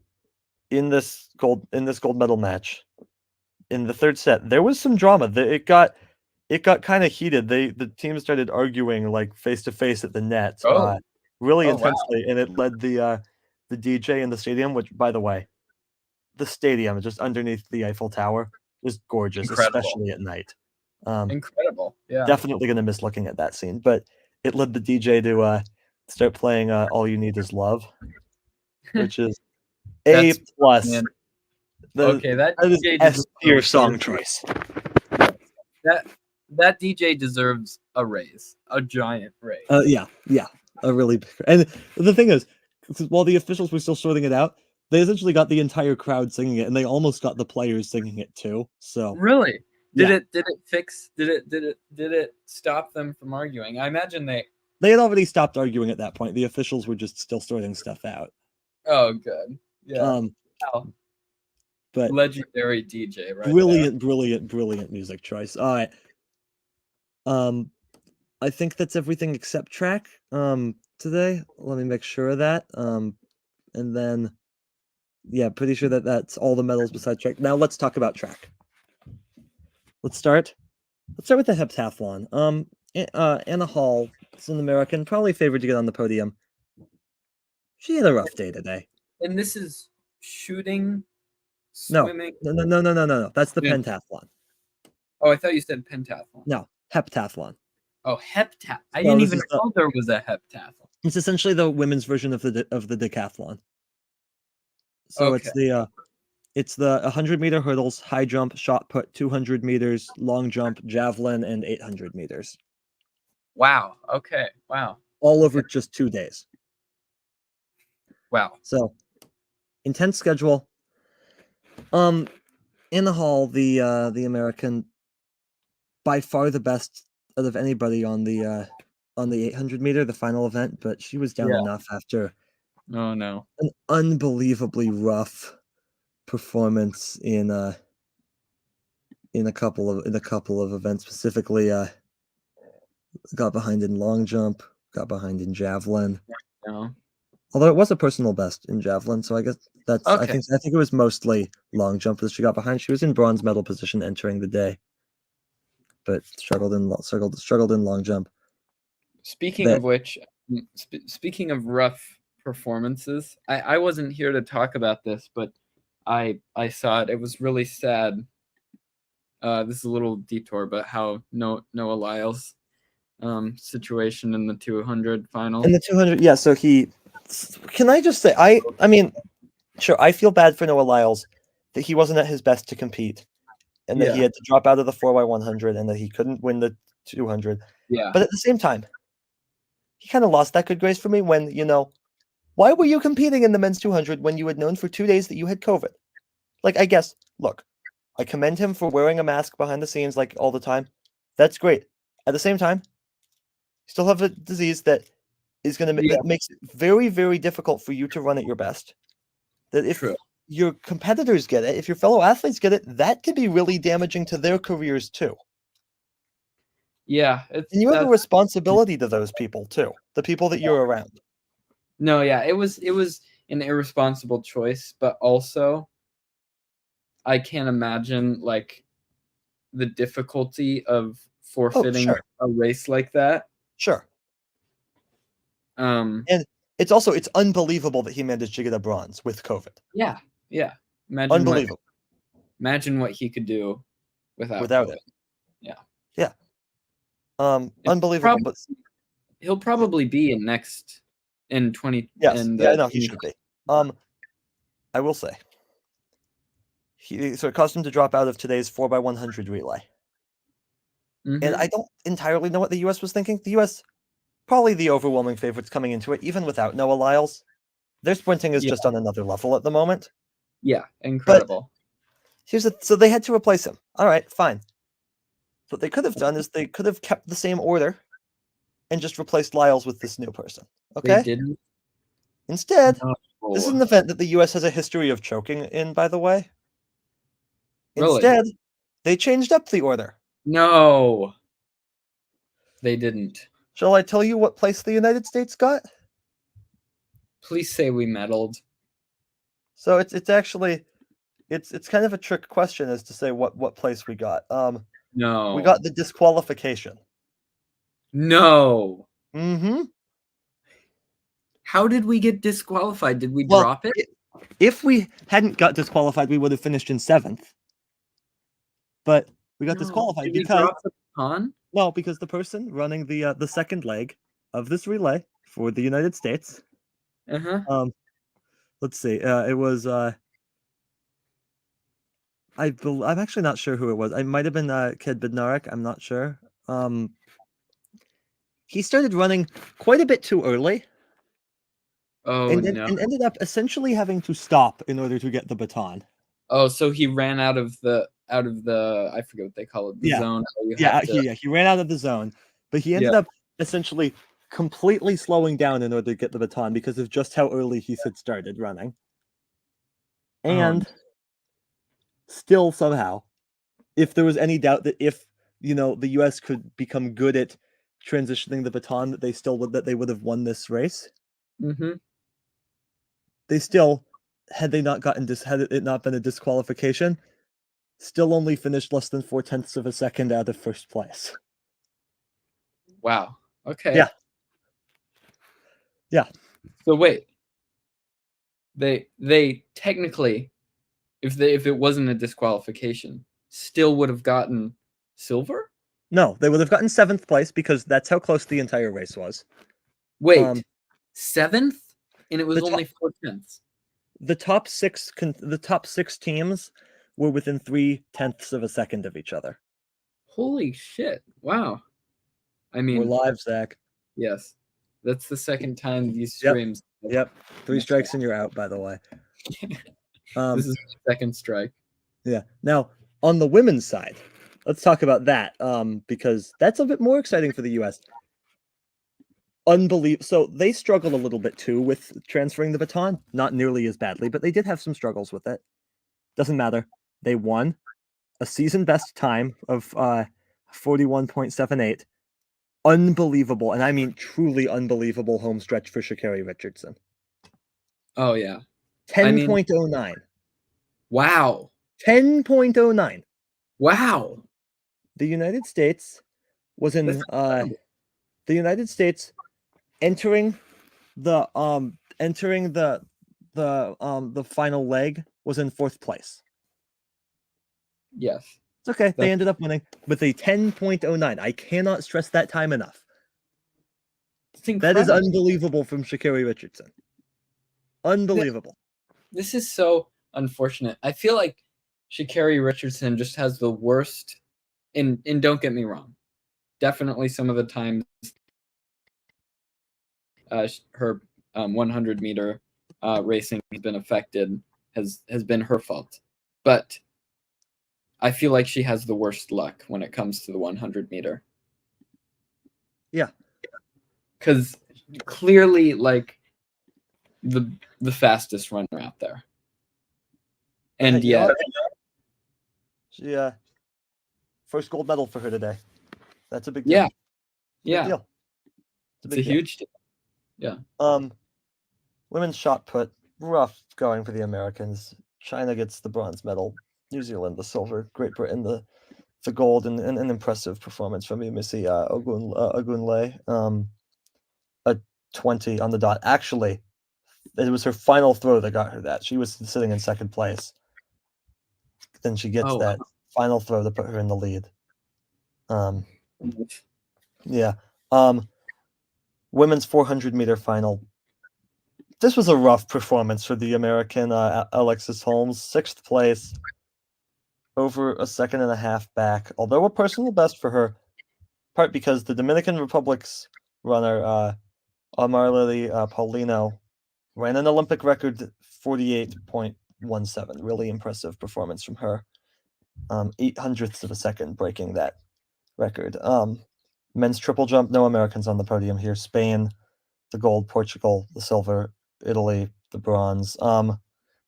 in this gold medal match, in the third set, there was some drama. It got kind of heated. The team started arguing like face to face at the net, Oh. really Oh, wow. intensely, and it led the DJ in the stadium, which, by the way, the stadium just underneath the Eiffel Tower is gorgeous, Incredible. especially at night. Incredible. Yeah. Definitely gonna miss looking at that scene, but it led the DJ to start playing "All You Need Is Love," which is A That's plus. man. That That is DJ S deserves tier a song raise. choice. That DJ deserves a raise, a giant raise. Yeah, a really big. And the thing is, while the officials were still sorting it out, they essentially got the entire crowd singing it, and they almost got the players singing it too. So Really? yeah. Did it stop them from arguing? I imagine They had already stopped arguing at that point. The officials were just still sorting stuff out. Oh, good. Yeah. Wow. But Legendary DJ right brilliant music choice. All right. I think that's everything except track today. Let me make sure of that. And then yeah, pretty sure that's all the medals besides track. Now let's talk about track. Let's start with the heptathlon. Anna Hall is an American, probably favored to get on the podium. She had a rough day today. And this is shooting, No. swimming. No. That's the Yeah. pentathlon. Oh, I thought you said pentathlon. No, heptathlon. Oh, heptathlon. I didn't even know there was a heptathlon. It's essentially the women's version of the decathlon. So Okay. it's the 100-meter hurdles, high jump, shot put, 200 meters, long jump, javelin, and 800 meters. Wow. Okay. Wow. all over just 2 days. Wow. So intense schedule. In the hall, the American, by far the best out of anybody on the 800 meter, the final event, but she was down Yeah. enough after Oh no. an unbelievably rough performance in a couple of events. Specifically, got behind in long jump, got behind in javelin. No. Although it was a personal best in javelin, so I guess that's Okay. I think it was mostly long jump that she got behind. She was in bronze medal position entering the day, but struggled in long jump. Speaking of which, speaking of rough performances, I wasn't here to talk about this, but I saw it. It was really sad. This is a little detour, but how Noah Lyles situation in the 200 final. In the 200, yeah. So can I just say, I mean, sure, I feel bad for Noah Lyles that he wasn't at his best to compete, and that he had to drop out of the 4x100, and that he couldn't win the 200. Yeah. But at the same time, he kind of lost that good grace for me when, why were you competing in the men's 200 when you had known for 2 days that you had COVID? Like, I guess, look, I commend him for wearing a mask behind the scenes like all the time. That's great. At the same time, you still have a disease that is going to that makes it very, very difficult for you to run at your best. That if your competitors get it, if your fellow athletes get it, that could be really damaging to their careers too. Yeah, and you have a responsibility to those people too, the people that you're around. No, yeah, it was an irresponsible choice, but also I can't imagine like the difficulty of forfeiting a race like that. Sure. And it's unbelievable that he managed to get a bronze with COVID. Yeah. Imagine unbelievable. Imagine what he could do without COVID. It. Yeah. Unbelievable. But he'll probably be in 20. Yes. No, he should be. I will say. So it caused him to drop out of today's 4x100 relay. Mm-hmm. And I don't entirely know what the U.S. was thinking. The U.S. probably the overwhelming favorites coming into it, even without Noah Lyles. Their sprinting is just on another level at the moment. Yeah, incredible. But so they had to replace him. All right, fine. What they could have done is they could have kept the same order and just replaced Lyles with this new person. Okay? They didn't. Instead, this is an event that the U.S. has a history of choking in, by the way. Really? Instead, they changed up the order. No, they didn't. Shall I tell you what place the United States got? Please say we medaled. So it's actually it's kind of a trick question as to say what place we got. No. We got the disqualification. No. Mm-hmm. How did we get disqualified? Did we drop it? If we hadn't got disqualified, we would have finished in 7th. But we got disqualified because drop the baton? No, because the person running the second leg of this relay for the United States. Let's see. It was I'm actually not sure who it was. It might have been Kid Bednarek. I'm not sure. He started running quite a bit too early. And ended up essentially having to stop in order to get the baton. Oh, so he ran out of the I forget what they call it, the zone. He ran out of the zone, but he ended up essentially completely slowing down in order to get the baton because of just how early he had started running. And still somehow, if there was any doubt that if the US could become good at transitioning the baton, that they would have won this race. Mm-hmm. They still, had it not been a disqualification, still only finished less than 0.4 of a second out of first place. Wow. Okay. Yeah. So wait. They technically, if it wasn't a disqualification, still would have gotten silver? No, they would have gotten 7th place because that's how close the entire race was. Wait, 7th? And it was only 0.4. The top 6 teams were within 0.3 of a second of each other. Holy shit! Wow, I We're mean, live, Zach. yes, that's the second time these Yep. streams. Yep. 3 strikes and you're out, by the way. This is the second strike. Yeah. Now, on the women's side, let's talk about that because that's a bit more exciting for the U.S. Unbelievable. So they struggled a little bit too with transferring the baton, not nearly as badly, but they did have some struggles with it. Doesn't matter. They won a season best time of 41.78. Unbelievable, and I mean truly unbelievable home stretch for Sha'Carri Richardson. Oh yeah. 10.09. Wow. 10.09. Wow. The United States was in That's incredible. the United States entering the final leg was in 4th place. Yes. It's okay. They ended up winning with a 10.09. I cannot stress that time enough. That is unbelievable from Sha'Carri Richardson. Unbelievable. This is so unfortunate. I feel like Sha'Carri Richardson just has the worst. And don't get me wrong, definitely some of the times her 100 meter racing has been affected has been her fault, but I feel like she has the worst luck when it comes to the 100 meter. Yeah, because clearly, like the fastest runner out there, and yeah, she first gold medal for her today. That's a big deal. Yeah, big deal. It's a huge deal. Yeah. Women's shot put, rough going for the Americans. China gets the bronze medal. New Zealand the silver. Great Britain the gold, and an impressive performance from Missy Ogunle. A 20 on the dot. Actually, it was her final throw that got her that. She was sitting in 2nd place. Then she gets that final throw to put her in the lead. Yeah. Women's 400 meter final. This was a rough performance for the American Alexis Holmes. 6th place, over a 1.5 back. Although a personal best for her, part because the Dominican Republic's runner Amarly Paulino ran an Olympic record 48.17. Really impressive performance from her. 800ths of a second breaking that record. Men's triple jump, no Americans on the podium here. Spain, the gold, Portugal, the silver, Italy, the bronze.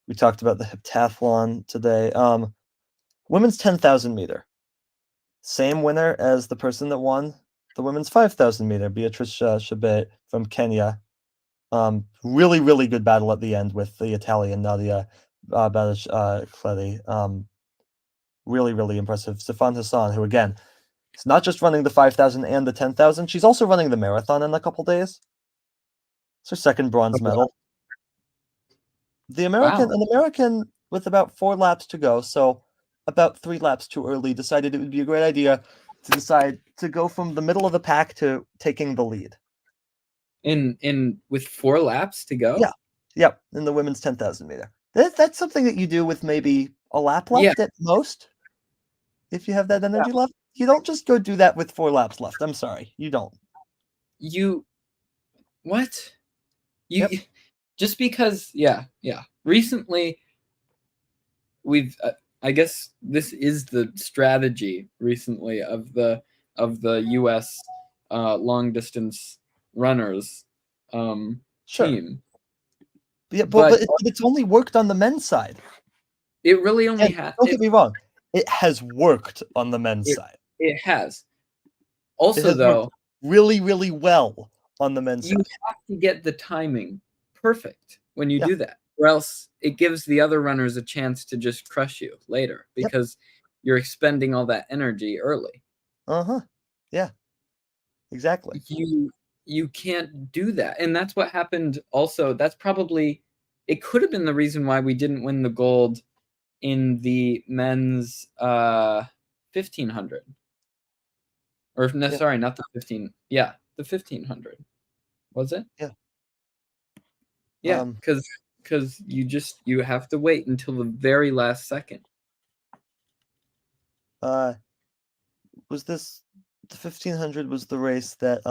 We talked about the heptathlon today. Women's 10,000 meter. Same winner as the person that won the women's 5,000 meter, Beatrice Chabet from Kenya. Really, really good battle at the end with the Italian Nadia Battistini. Really, really impressive. Stefan Hassan, who again, is not just running the 5,000 and the 10,000, she's also running the marathon in a couple days. It's her 2nd bronze medal. An American with about 4 laps to go, so about 3 laps too early, decided it would be a great idea to decide to go from the middle of the pack to taking the lead. In with 4 laps to go? Yeah, in the women's 10,000 meter. That's something that you do with maybe a lap left at most. If you have that energy left, you don't just go do that with 4 laps left. I'm sorry, you don't. What? Just because, yeah. Recently, we've, I guess this is the strategy recently of the U.S. Long distance runners team. Yeah, but it's only worked on the men's side. It really only has. Don't get me wrong. It has worked on the men's side. It has. Also, though, really, really well on the men's side. You have to get the timing perfect when you do that, or else it gives the other runners a chance to just crush you later because you're expending all that energy early. Yeah. Exactly. You can't do that, and that's what happened. Also, that's probably it could have been the reason why we didn't win the gold in the men's 1500. Or no, sorry, not the 15. Yeah, the 1500. Was it? Yeah. Yeah, because you have to wait until the very last second. Was this the 1500 was the race that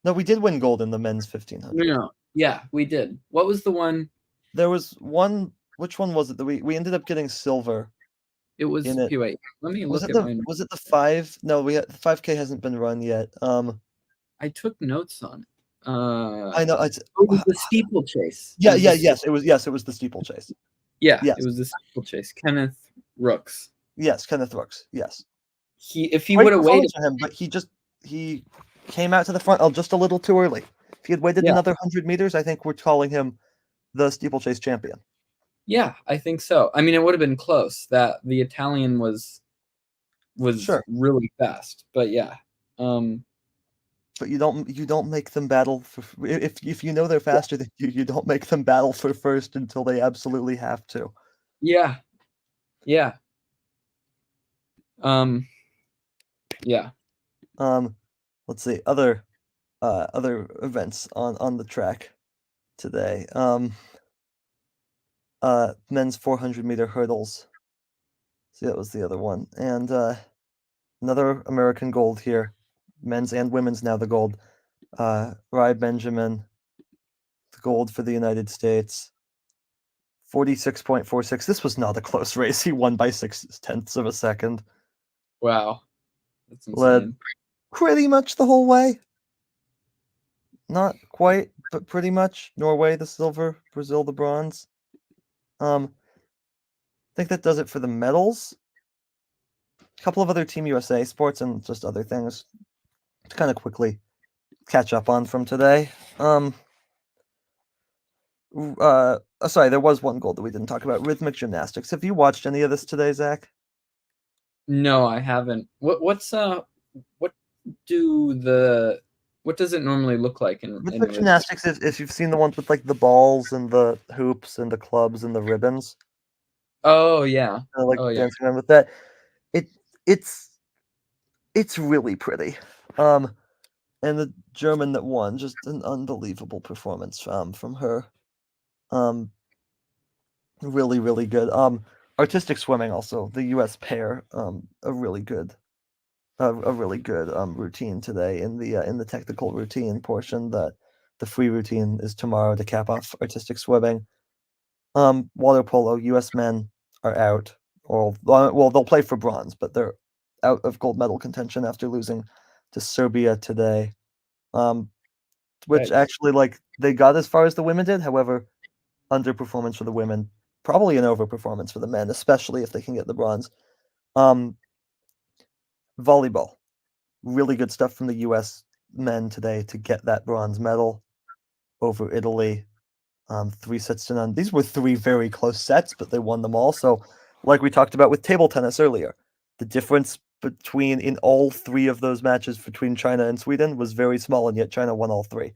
no, we did win gold in the men's 1500. No. Yeah, we did. What was the one? There was one. Which one was it that we ended up getting silver It was. in it? Wait, let me Was look it at my. was it the 5? No, the 5K hasn't been run yet. I took notes on it. I know it's It was the steeplechase. yes, it was the steeplechase. Yeah, Yes. it was the steeplechase. Kenneth Rooks. Yes, Kenneth Rooks. Yes. If he Great would have waited, performance for him, but he came out to the front just a little too early. If he had waited Yeah. another 100 meters, I think we're calling him the steeplechase champion. yeah, I think so. I mean, it would have been close. That the Italian was Sure. really fast, but yeah. But you don't make them battle for if you know they're faster than you don't make them battle for first until they absolutely have to. Yeah. Yeah. Yeah. Let's see other events on the track today. Men's 400-meter hurdles. See, that was the other one, and another American gold here, men's and women's now the gold. Rye Benjamin, the gold for the United States. 46.46. This was not a close race. He won by 0.6 of a second. Wow. That's insane. Led pretty much the whole way. Not quite, but pretty much. Norway the silver, Brazil the bronze. I think that does it for the medals. A couple of other Team USA sports and just other things to kind of quickly catch up on from today. Sorry, there was one gold that we didn't talk about. Rhythmic gymnastics. Have you watched any of this today, Zach? No, I haven't. What does it normally look like in Rhythmic gymnastics, if you've seen the ones with like the balls and the hoops and the clubs and the ribbons. Oh yeah. Like Oh yeah. dancing around with that. It's really pretty. And the German that won, just an unbelievable performance from her. Really, really good. Artistic swimming also, the US pair, a really good routine today in the technical routine portion. That the free routine is tomorrow to cap off artistic swimming. Water polo, US men are out, or well, they'll play for bronze, but they're out of gold medal contention after losing to Serbia today. Which Yikes. actually, like, they got as far as the women did. However, underperformance for the women, probably an overperformance for the men, especially if they can get the bronze. Volleyball, really good stuff from the US men today to get that bronze medal over Italy. 3-0. These were 3 very close sets, but they won them all. So, like we talked about with table tennis earlier, the difference between in all 3 of those matches between China and Sweden was very small, and yet China won all 3.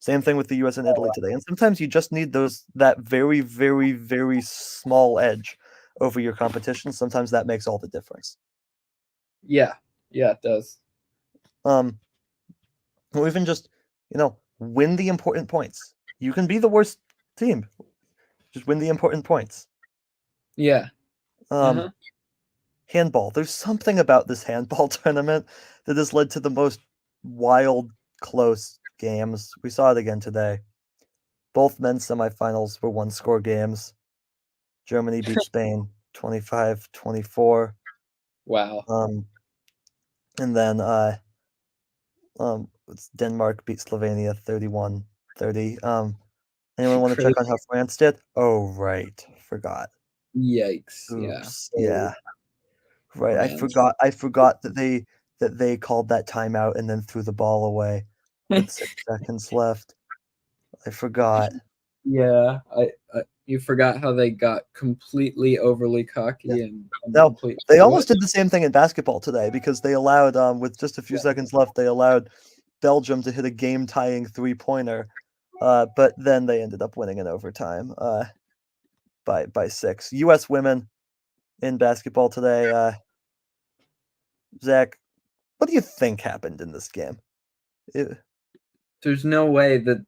Same thing with the US and Italy today. And sometimes you just need that very, very, very small edge over your competition. Sometimes that makes all the difference. Yeah. Yeah, it does. Or even just, win the important points. You can be the worst team. Just win the important points. Yeah. Handball. There's something about this handball tournament that has led to the most wild, close games. We saw it again today. Both men's semifinals were one-score games. Germany beat Spain 25-24. Wow. And then Denmark beat Slovenia 31-30. Anyone want to check on how France did? Oh, right. Forgot. Yikes. Oops. Yeah. Yeah. Right. France. I forgot that they called that timeout and then threw the ball away with 6 seconds left. I forgot. Yeah. You forgot how they got completely overly cocky Yeah. and No, they almost did the same thing in basketball today because they allowed, with just a few seconds left, they allowed Belgium to hit a game-tying 3-pointer, but then they ended up winning in overtime by 6. U.S. women in basketball today. Zach, what do you think happened in this game? There's no way that.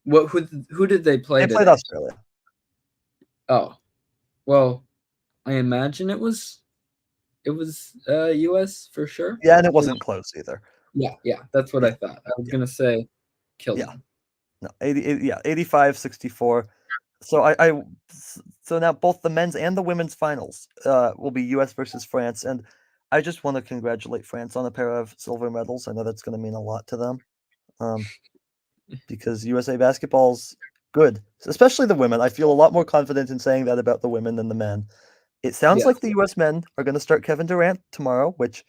Who did they play? They played today? Australia. Oh, well, I imagine it was It was US for sure. Yeah, and it wasn't close either. Yeah, that's what I thought. I was gonna say killed Yeah. him. No, 85-64. So now both the men's and the women's finals will be US versus France, and I just want to congratulate France on a pair of silver medals. I know that's going to mean a lot to them, because USA basketball's good, especially the women. I feel a lot more confident in saying that about the women than the men. It sounds Yes. like the US men are going to start Kevin Durant tomorrow, which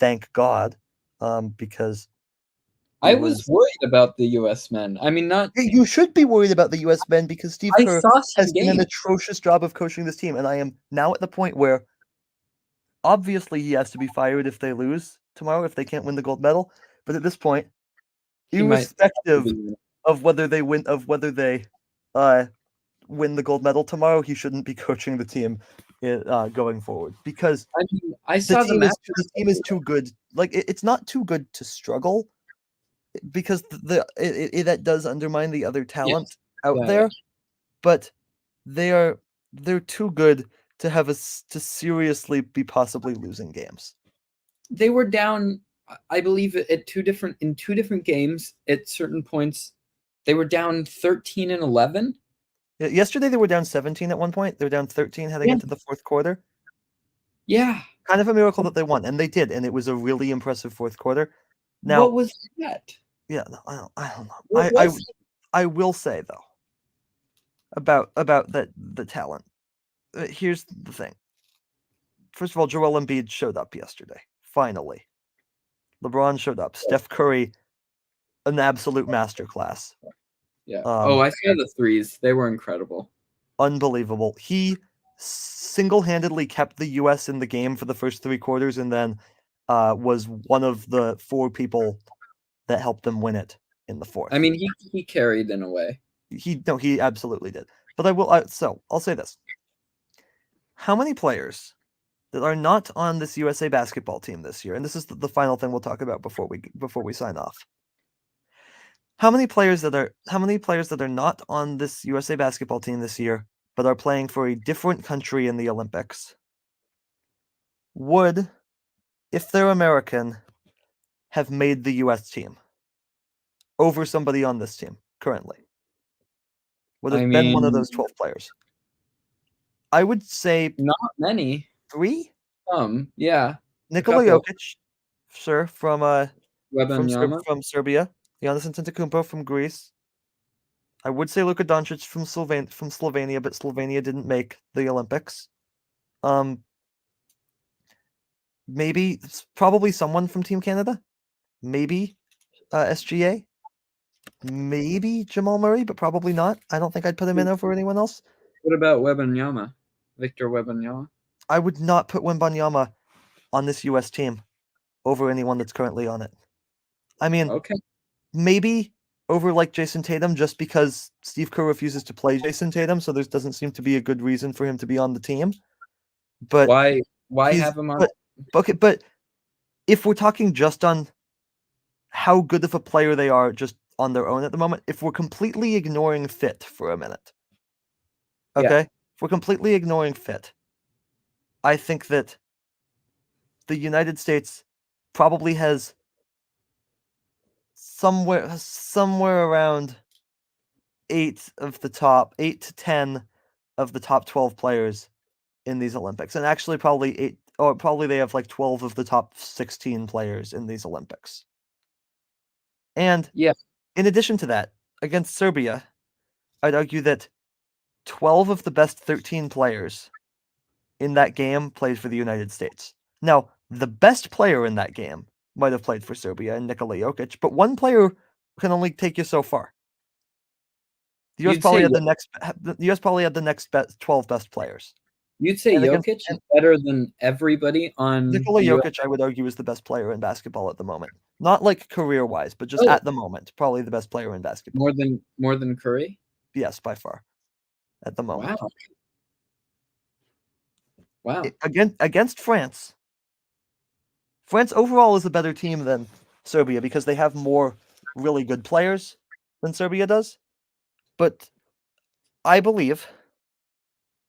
thank God, because I was worried about the US men. I mean, not You should be worried about the US men because Steve I Kerr saw has some done an games. atrocious job of coaching this team, and I am now at the point where obviously he has to be fired if they lose tomorrow, if they can't win the gold medal. But at this point, He might have to irrespective be. of whether they win the gold medal tomorrow, he shouldn't be coaching the team going forward because I mean, I saw the match. the team is too good. Like it's not too good to struggle because that does undermine the other talent Yes. out Yeah, yeah. there. But they're too good to to seriously be possibly losing games. They were down, I believe, at two different games at certain points. They were down 13 and 11. Yesterday they were down 17 at one point. They were down 13 heading Yeah. into the fourth quarter. Yeah. Kind of a miracle that they won, and they did, and it was a really impressive fourth quarter. Now, What was that? yeah, no, I don't know. What was I will say though about the talent. Here's the thing. First of all, Joel Embiid showed up yesterday. Finally, LeBron showed up. Steph Curry, an absolute masterclass. Yeah. I saw the threes. They were incredible. Unbelievable. He single-handedly kept the US in the game for the first 3 quarters and then was one of the 4 people that helped them win it in the fourth. I mean, he carried in a way. He absolutely did. But I'll say this. How many players that are not on this USA basketball team this year, and this is the final thing we'll talk about before we sign off. How many players that are not on this USA basketball team this year but are playing for a different country in the Olympics would, if they're American, have made the US team over somebody on this team currently? Would have been one of those 12 players. I would say Not many. 3. Yeah. Nikola Jokic, sure, from Wembanyama. from Serbia. Giannis Antetokounmpo from Greece. I would say Luka Doncic from Slovenia, but Slovenia didn't make the Olympics. Maybe probably someone from Team Canada. Maybe SGA. Maybe Jamal Murray, but probably not. I don't think I'd put him in over anyone else. What about Wembanyama? Victor Wembanyama? I would not put Wembanyama on this US team over anyone that's currently on it. I mean, Okay. maybe over like Jason Tatum just because Steve Kerr refuses to play Jason Tatum, so there doesn't seem to be a good reason for him to be on the team. But why have him on? But if we're talking just on how good of a player they are just on their own at the moment, if we're completely ignoring fit for a minute, okay? If we're completely ignoring fit, I think that the United States probably has somewhere around 8 to 10 of the top 12 players in these Olympics. And actually probably they have like 12 of the top 16 players in these Olympics. And in addition to that, against Serbia, I'd argue that 12 of the best 13 players in that game played for the United States. Now, the best player in that game might have played for Serbia and Nikola Jokic, but one player can only take you so far. The US probably had the next 12 best players. You'd say Jokic is better than everybody on Nikola Jokic, I would argue, is the best player in basketball at the moment. Not like career-wise, but just at the moment, probably the best player in basketball. More than Curry? Yes, by far. At the moment. Wow. Against France. France overall is a better team than Serbia because they have more really good players than Serbia does. But I believe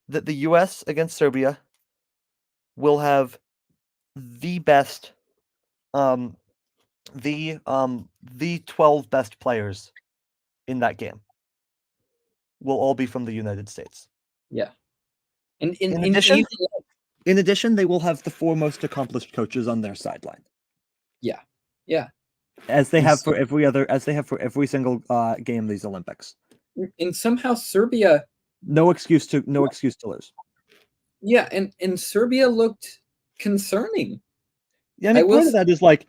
that the US against Serbia will have the best, the 12 best players in that game will all be from the United States. Yeah. And In addition, they will have the 4 most accomplished coaches on their sideline. Yeah. Yeah. As they And have for every single game of these Olympics. And somehow Serbia, no excuse to lose. Yeah, and Serbia looked concerning. Yeah, I mean, part of that is like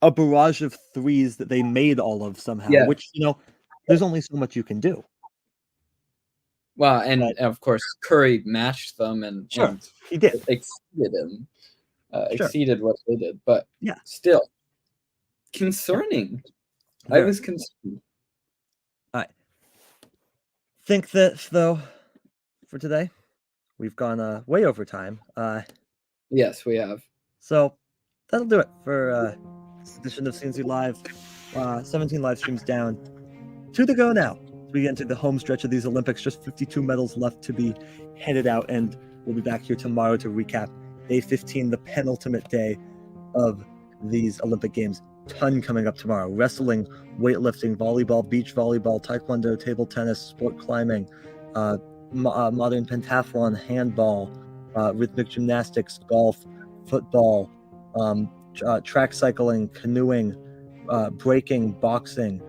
a barrage of threes that they made all of somehow, Yeah. which, there's only so much you can do. Well, and of course Curry matched them and he did. Exceeded him. Exceeded what they did, but yeah, still concerning. I was concerned. I think that, though, for today, we've gone way over time. Yes, we have. So that'll do it for this edition of C&C Live. 17 live streams down. 2 to go now. We get into the home stretch of these Olympics. Just 52 medals left to be handed out, and we'll be back here tomorrow to recap day 15, the penultimate day of these Olympic Games. Ton coming up tomorrow: wrestling, weightlifting, volleyball, beach volleyball, taekwondo, table tennis, sport climbing, modern pentathlon, handball, rhythmic gymnastics, golf, football, track cycling, canoeing, breaking, boxing,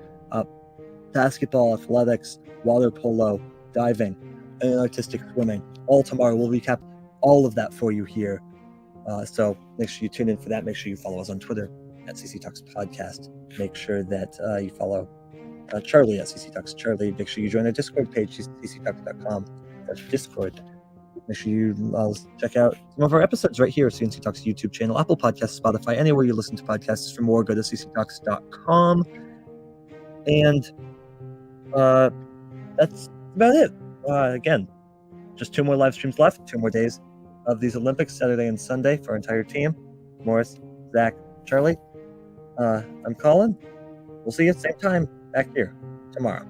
basketball, athletics, water polo, diving, and artistic swimming. All tomorrow. We'll recap all of that for you here. So make sure you tune in for that. Make sure you follow us on Twitter at C&C Talks Podcast. Make sure that you follow Charlie at C&C Talks Charlie. Make sure you join our Discord page, cctalks.com/Discord. Make sure you check out some of our episodes right here at C&C Talks YouTube channel, Apple Podcasts, Spotify, anywhere you listen to podcasts. For more, go to cctalks.com. And that's about it. Again, just 2 more live streams left, 2 more days of these Olympics, Saturday and Sunday, for our entire team. Morris, Zach, Charlie. I'm Colin. We'll see you at the same time back here tomorrow.